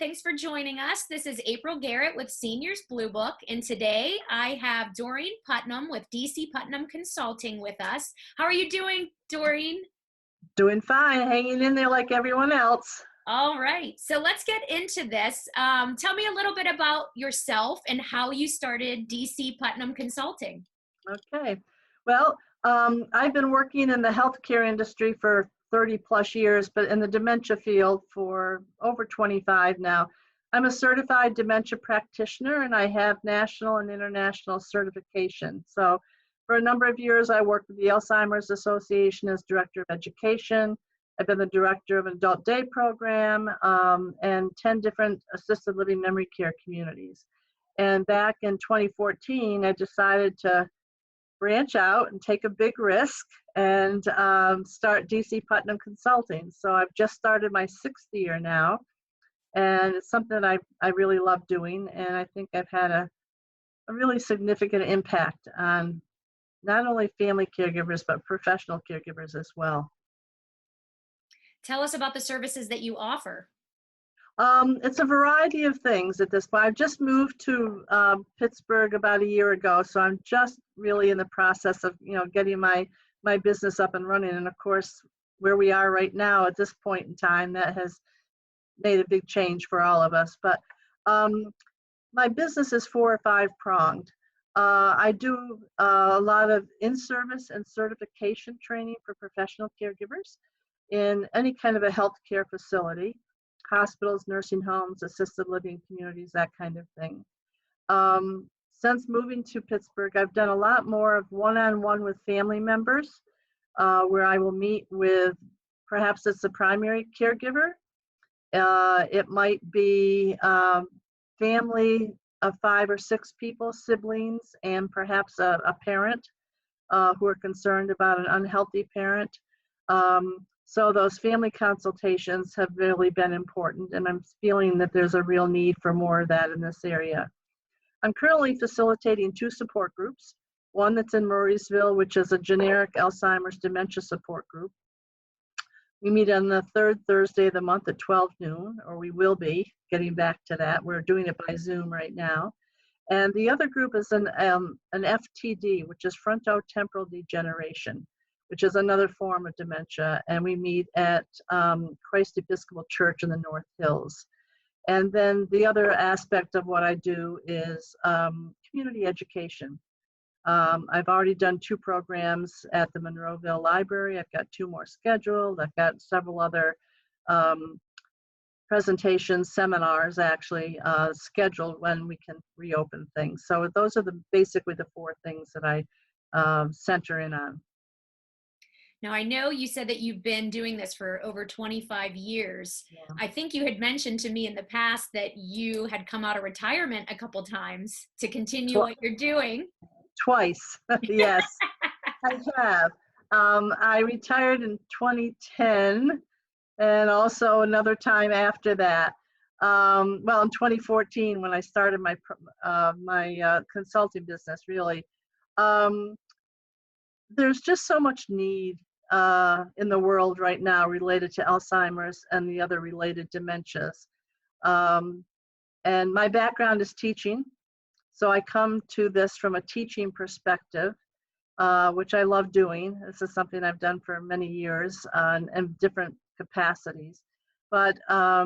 Thanks for joining us. This is April Garrett with Seniors Blue Book, and today I have Doreen Putnam with DCPutnam Consulting with us. How are you doing, Doreen? Doing fine, hanging in there like everyone else. All right, so let's get into this. Tell me a little bit about yourself and how you started DCPutnam Consulting. Okay. Well, I've been working in the healthcare industry for 30 plus years, but in the dementia field for over 25 now. I'm a certified dementia practitioner and I have national and international certification. So for a number of years, I worked with the Alzheimer's Association as Director of Education. I've been the director of an adult day program and 10 different assisted living memory care communities. And back in 2014, I decided to branch out and take a big risk and start DCPutnam Consulting. So I've just started my 6th year now, and it's something I really love doing, and I think I've had a really significant impact on not only family caregivers, but professional caregivers as well. Tell us about the services that you offer. It's a variety of things at this point. I've just moved to Pittsburgh about a year ago, so I'm just really in the process of, getting my business up and running. And of course, where we are right now at this point in time, that has made a big change for all of us. But my business is 4 or 5 pronged. I do a lot of in-service and certification training for professional caregivers in any kind of a healthcare facility. Hospitals, nursing homes, assisted living communities, that kind of thing. Since moving to Pittsburgh, I've done a lot more of one-on-one with family members, where I will meet with, perhaps it's the primary caregiver. It might be family of 5 or 6 people, siblings, and perhaps a parent who are concerned about an unhealthy parent. So those family consultations have really been important, and I'm feeling that there's a real need for more of that in this area. I'm currently facilitating 2 support groups, one that's in Murraysville, which is a generic Alzheimer's dementia support group. We meet on the 3rd Thursday of the month at 12 noon, or we will be getting back to that. We're doing it by Zoom right now. And the other group is an FTD, which is frontotemporal degeneration, which is another form of dementia, and we meet at Christ Episcopal Church in the North Hills. And then the other aspect of what I do is community education. I've already done 2 programs at the Monroeville Library. I've got 2 more scheduled. I've got several other presentations, seminars actually scheduled when we can reopen things. So those are basically the 4 things that I center in on. Now, I know you said that you've been doing this for over 25 years. Yeah. I think you had mentioned to me in the past that you had come out of retirement a couple times to continue what you're doing. Twice, yes, I have. I retired in 2010 and also another time after that. Well, in 2014 when I started my consulting business, really. There's just so much need in the world right now related to Alzheimer's and the other related dementias. And my background is teaching, so I come to this from a teaching perspective, which I love doing. This is something I've done for many years in different capacities. But I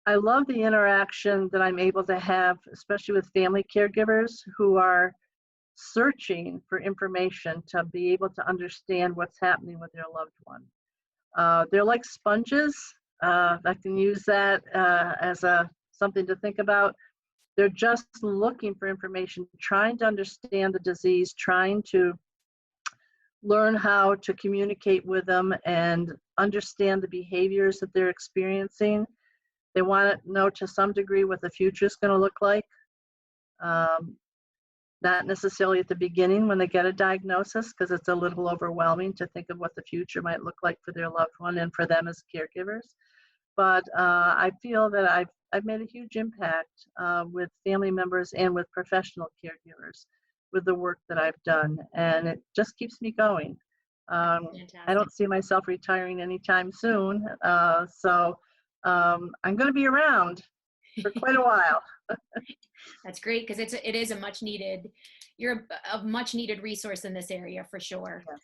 love the interaction that I'm able to have, especially with family caregivers who are searching for information to be able to understand what's happening with their loved one. They're like sponges. I can use that as something to think about. They're just looking for information, trying to understand the disease, trying to learn how to communicate with them and understand the behaviors that they're experiencing. They want to know to some degree what the future is going to look like. Not necessarily at the beginning when they get a diagnosis, because it's a little overwhelming to think of what the future might look like for their loved one and for them as caregivers. But I feel that I've made a huge impact with family members and with professional caregivers with the work that I've done, and it just keeps me going. I don't see myself retiring anytime soon, so I'm going to be around. for quite a while. That's great because it is a much needed, you're a much needed resource in this area for sure. Yes,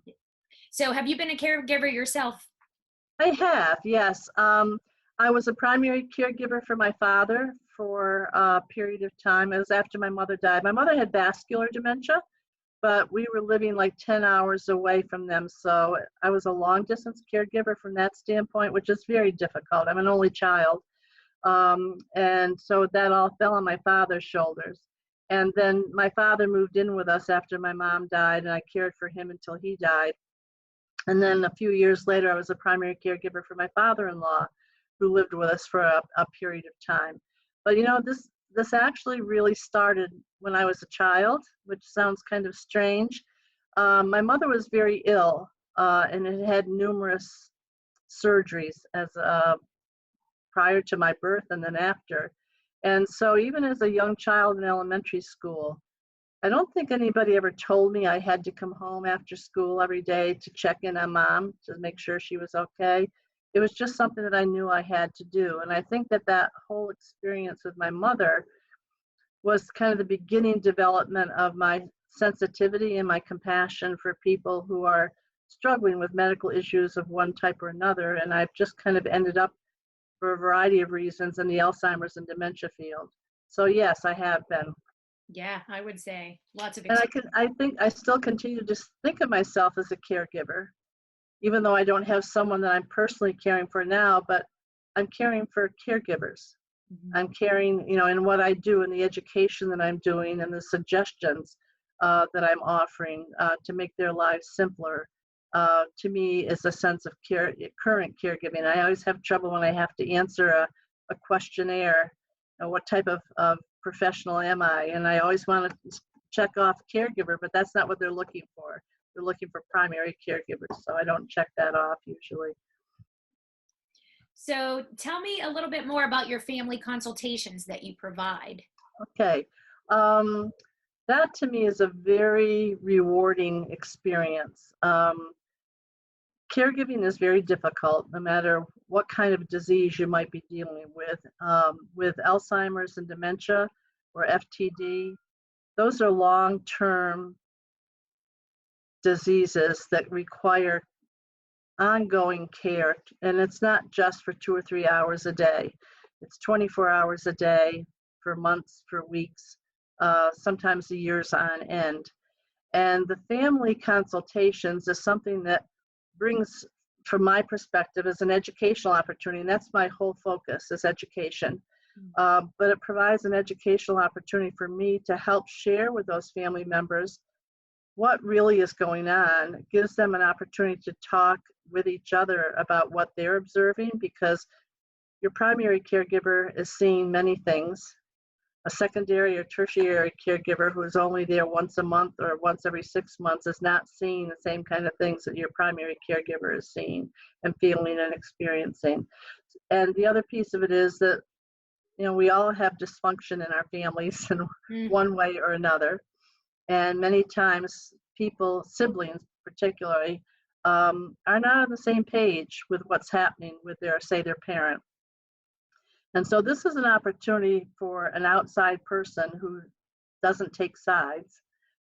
yeah. So have you been a caregiver yourself? I have, yes. I was a primary caregiver for my father for a period of time. It was after my mother died. My mother had vascular dementia, but we were living like 10 hours away from them. So I was a long distance caregiver from that standpoint, which is very difficult. I'm an only child. And so that all fell on my father's shoulders. And then my father moved in with us after my mom died, and I cared for him until he died. And then a few years later, I was a primary caregiver for my father-in-law, who lived with us for a period of time. But this actually really started when I was a child, which sounds kind of strange. My mother was very ill and had numerous surgeries as prior to my birth and then after. And so even as a young child in elementary school, I don't think anybody ever told me I had to come home after school every day to check in on mom to make sure she was okay. It was just something that I knew I had to do. And I think that whole experience with my mother was kind of the beginning development of my sensitivity and my compassion for people who are struggling with medical issues of one type or another. And I've just kind of ended up, for a variety of reasons, in the Alzheimer's and dementia field. So yes, I have been. Yeah, I would say lots of And experience. I think I still continue to just think of myself as a caregiver, even though I don't have someone that I'm personally caring for now, but I'm caring for caregivers. Mhm. I'm caring, in what I do, in the education that I'm doing, and the suggestions that I'm offering to make their lives simpler. To me, is a sense of current caregiving. I always have trouble when I have to answer a questionnaire. What type of professional am I? And I always want to check off caregiver, but that's not what they're looking for. They're looking for primary caregivers, so I don't check that off usually. So tell me a little bit more about your family consultations that you provide. Okay. That to me is a very rewarding experience. Caregiving is very difficult, no matter what kind of disease you might be dealing with. With Alzheimer's and dementia or FTD, those are long-term diseases that require ongoing care. And it's not just for 2 or 3 hours a day. It's 24 hours a day for months, for weeks, sometimes years on end. And the family consultations is something that brings, from my perspective, as an educational opportunity. And that's my whole focus, is education. But it provides an educational opportunity for me to help share with those family members what really is going on. It gives them an opportunity to talk with each other about what they're observing, because your primary caregiver is seeing many things. A secondary or tertiary caregiver who is only there once a month or once every 6 months is not seeing the same kind of things that your primary caregiver is seeing and feeling and experiencing. And the other piece of it is that, we all have dysfunction in our families in Mm. one way or another. And many times people, siblings particularly, are not on the same page with what's happening with their parent. And so this is an opportunity for an outside person who doesn't take sides,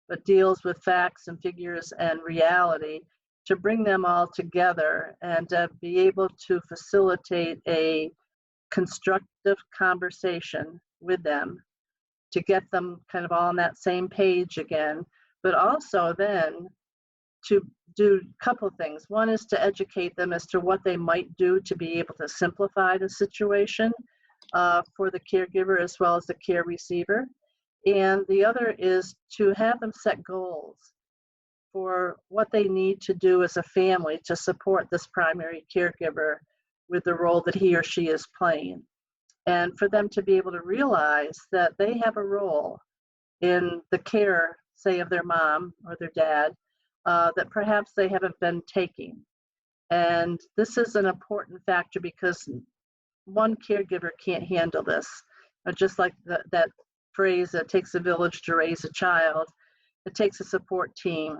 but deals with facts and figures and reality, to bring them all together and be able to facilitate a constructive conversation with them, to get them kind of all on that same page again, but also then to do a couple things. One is to educate them as to what they might do to be able to simplify the situation for the caregiver as well as the care receiver. And the other is to have them set goals for what they need to do as a family to support this primary caregiver with the role that he or she is playing. And for them to be able to realize that they have a role in the care, say, of their mom or their dad, that perhaps they haven't been taking. And this is an important factor, because one caregiver can't handle this. Just like that phrase, it takes a village to raise a child, it takes a support team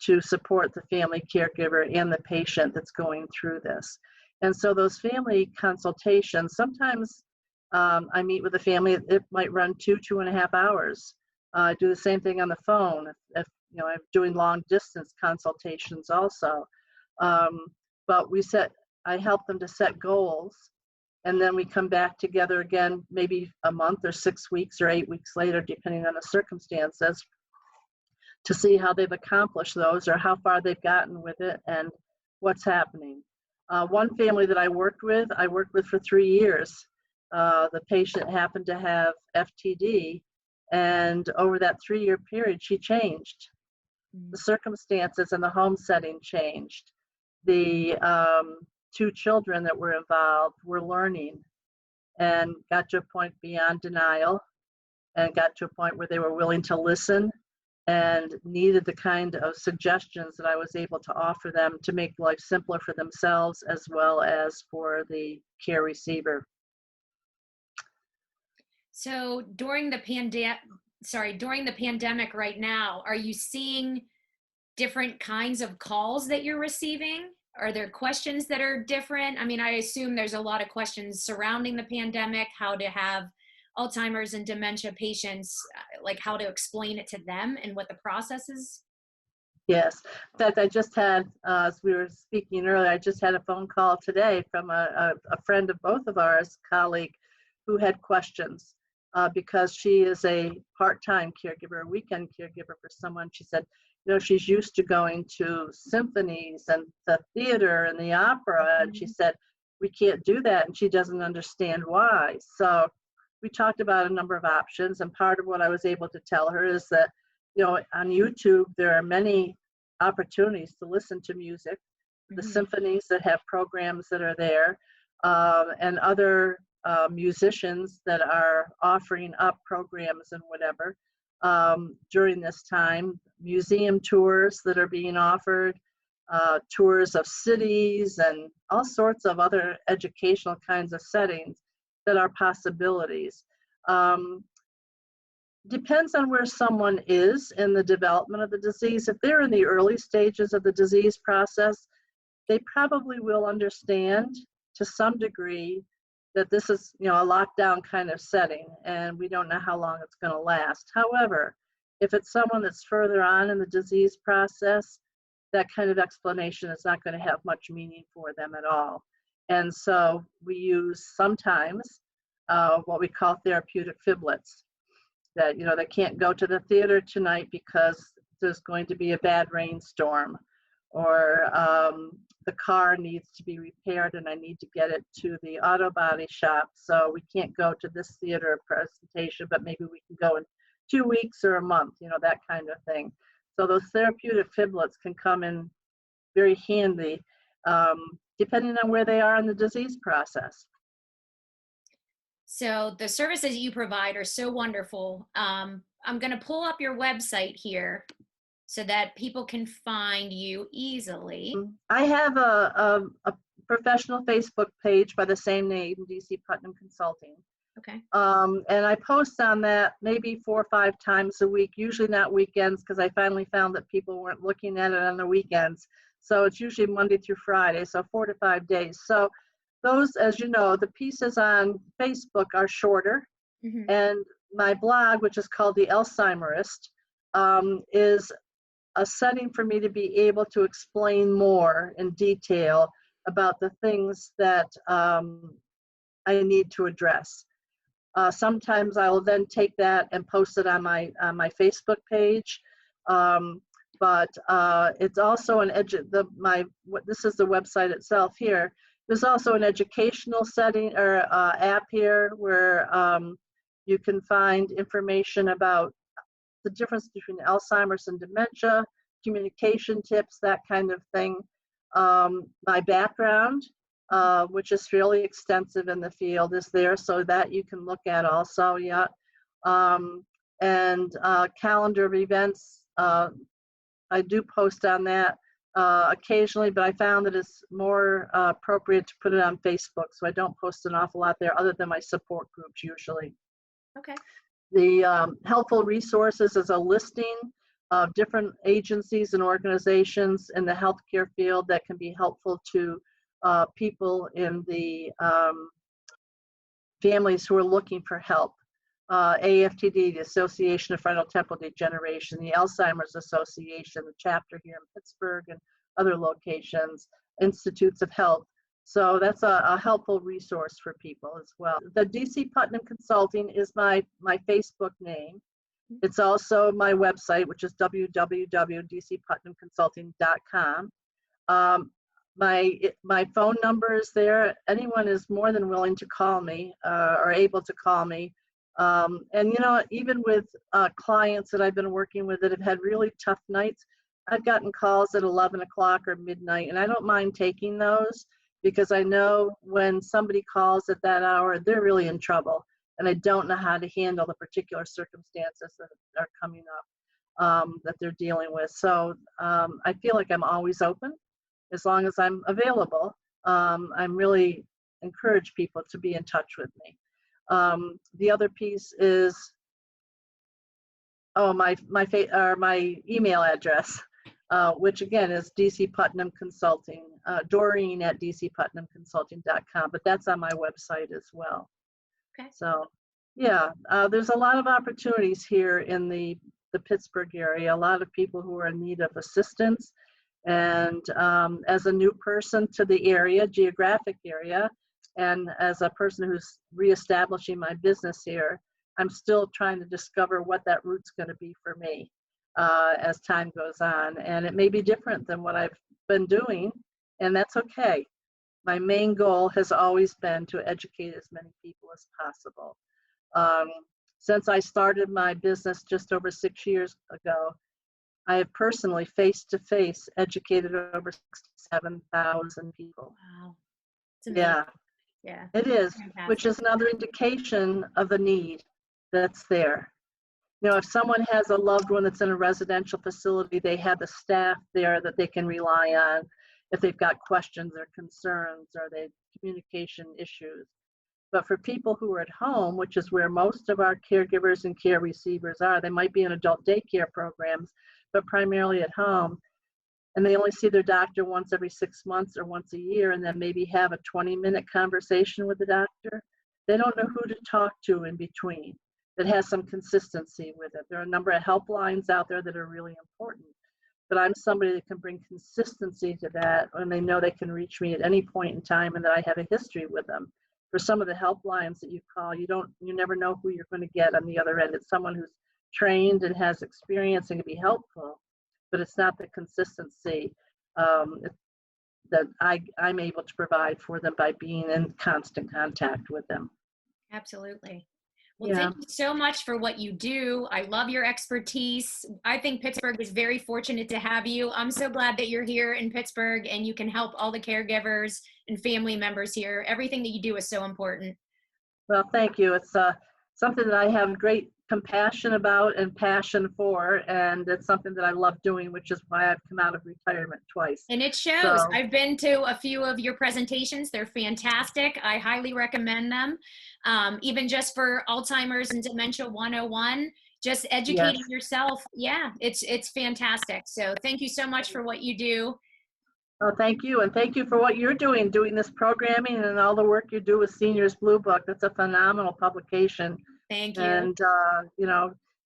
to support the family caregiver and the patient that's going through this. And so those family consultations, sometimes I meet with a family, it might run 2.5 hours. I do the same thing on the phone. If you know, I'm doing long distance consultations also. Um, but I help them to set goals, and then we come back together again, maybe a month or 6 weeks or 8 weeks later, depending on the circumstances, to see how they've accomplished those or how far they've gotten with it and what's happening. One family that I worked with for 3 years. The patient happened to have FTD, and over that 3-year period, she changed. The circumstances and the home setting changed. The 2 children that were involved were learning and got to a point beyond denial and got to a point where they were willing to listen and needed the kind of suggestions that I was able to offer them to make life simpler for themselves as well as for the care receiver. So during the pandemic right now, are you seeing different kinds of calls that you're receiving? Are there questions that are different? I mean, I assume there's a lot of questions surrounding the pandemic, how to have Alzheimer's and dementia patients, like how to explain it to them and what the process is. Yes. In fact, I just had, as we were speaking earlier, I just had a phone call today from a friend of both of ours, colleague, who had questions because she is a part-time caregiver, a weekend caregiver for someone. She said, you know, she's used to going to symphonies and the theater and the opera, and she said, we can't do that, and she doesn't understand why. So we talked about a number of options, and part of what I was able to tell her is that, you know, on YouTube, there are many opportunities to listen to music, the symphonies that have programs that are there, and other musicians that are offering up programs and whatever during this time, museum tours that are being offered, tours of cities, and all sorts of other educational kinds of settings that are possibilities. Depends on where someone is in the development of the disease. If they're in the early stages of the disease process, they probably will understand to some degree that this is, you know, a lockdown kind of setting and we don't know how long it's going to last. However, if it's someone that's further on in the disease process, that kind of explanation is not going to have much meaning for them at all. And so we use sometimes what we call therapeutic fiblets. That, you know, they can't go to the theater tonight because there's going to be a bad rainstorm, or the car needs to be repaired and I need to get it to the auto body shop, so we can't go to this theater presentation, but maybe we can go in 2 weeks or a month, you know, that kind of thing. So those therapeutic fiblets can come in very handy depending on where they are in the disease process. So the services you provide are so wonderful. I'm going to pull up your website here so that people can find you easily. I have a professional Facebook page by the same name, DCPutnam Consulting. Okay. And I post on that maybe 4 or 5 times a week, usually not weekends, because I finally found that people weren't looking at it on the weekends. So it's usually Monday through Friday, so 4 to 5 days. So those, as you know, the pieces on Facebook are shorter, and my blog, which is called The Alzheimerist, is a setting for me to be able to explain more in detail about the things that I need to address. Sometimes I will then take that and post it on my Facebook page. But it's also this is the website itself here. There's also an educational setting or app here where you can find information about the difference between Alzheimer's and dementia, communication tips, that kind of thing. My background, which is fairly extensive in the field, is there, so that you can look at also, yeah. And calendar of events, I do post on that occasionally, but I found that it's more appropriate to put it on Facebook, so I don't post an awful lot there other than my support groups usually. Okay. The helpful resources is a listing of different agencies and organizations in the healthcare field that can be helpful to people in the families who are looking for help. AFTD, the Association of Frontotemporal Degeneration, the Alzheimer's Association, the chapter here in Pittsburgh and other locations, Institutes of Health. So that's a helpful resource for people as well. The DC Putnam Consulting is my Facebook name. It's also my website, which is www.dcputnamconsulting.com. My phone number is there. Anyone is more than willing to call me or able to call me. And even with clients that I've been working with that have had really tough nights, I've gotten calls at 11 o'clock or midnight, and I don't mind taking those because I know when somebody calls at that hour, they're really in trouble, and I don't know how to handle the particular circumstances that are coming up that they're dealing with. So I feel like I'm always open as long as I'm available. I'm really encourage people to be in touch with me. The other piece is my email address, which again is DC Putnam Consulting, Doreen at DCPutnamConsulting.com, but that's on my website as well. Okay. So yeah, there's a lot of opportunities here in the Pittsburgh area, a lot of people who are in need of assistance. And as a new person to the area, geographic area, and as a person who's reestablishing my business here, I'm still trying to discover what that route's going to be for me as time goes on. And it may be different than what I've been doing, and that's okay. My main goal has always been to educate as many people as possible. Since I started my business just over 6 years ago, I have personally face-to-face educated over 67,000 people. Wow. It's amazing. Yeah. Yeah. It is, Fantastic. which is another indication of the need that's there. If someone has a loved one that's in a residential facility, they have the staff there that they can rely on if they've got questions or concerns or they communication issues. But for people who are at home, which is where most of our caregivers and care receivers are, they might be in adult daycare programs, but primarily at home, and they only see their doctor once every 6 months or once a year, and then maybe have a 20-minute conversation with the doctor. They don't know who to talk to in between that has some consistency with it. There are a number of helplines out there that are really important, but I'm somebody that can bring consistency to that, and they know they can reach me at any point in time and that I have a history with them. For some of the helplines that you call, you never know who you're going to get on the other end. It's someone who's trained and has experience and can be helpful, but it's not the consistency that I'm able to provide for them by being in constant contact with them. Absolutely. Well, Yeah. thank you so much for what you do. I love your expertise. I think Pittsburgh is very fortunate to have you. I'm so glad that you're here in Pittsburgh and you can help all the caregivers and family members here. Everything that you do is so important. Well, thank you. It's something that I have great compassion about and passion for, and it's something that I love doing, which is why I've come out of retirement twice. And it shows. So, I've been to a few of your presentations. They're fantastic. I highly recommend them. Even just for Alzheimer's and Dementia 101, just educating yourself. Yeah, it's fantastic. So thank you so much for what you do. Oh, thank you. And thank you for what you're doing this programming and all the work you do with Seniors Blue Book. That's a phenomenal publication. Thank you. And,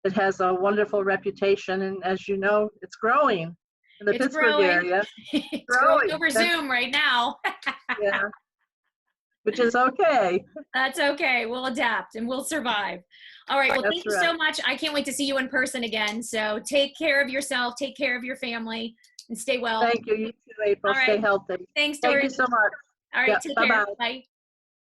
it has a wonderful reputation. And as you know, it's growing in the Pittsburgh area. It's growing over Zoom right now. Yeah, which is okay. That's okay. We'll adapt and we'll survive. All right. Well, thank you so much. I can't wait to see you in person again. So take care of yourself, take care of your family, and stay well. Thank you. You too, April. All right. Stay healthy. Thanks, Doreen. Thank you so much. All right. Take care. Bye-bye. Bye.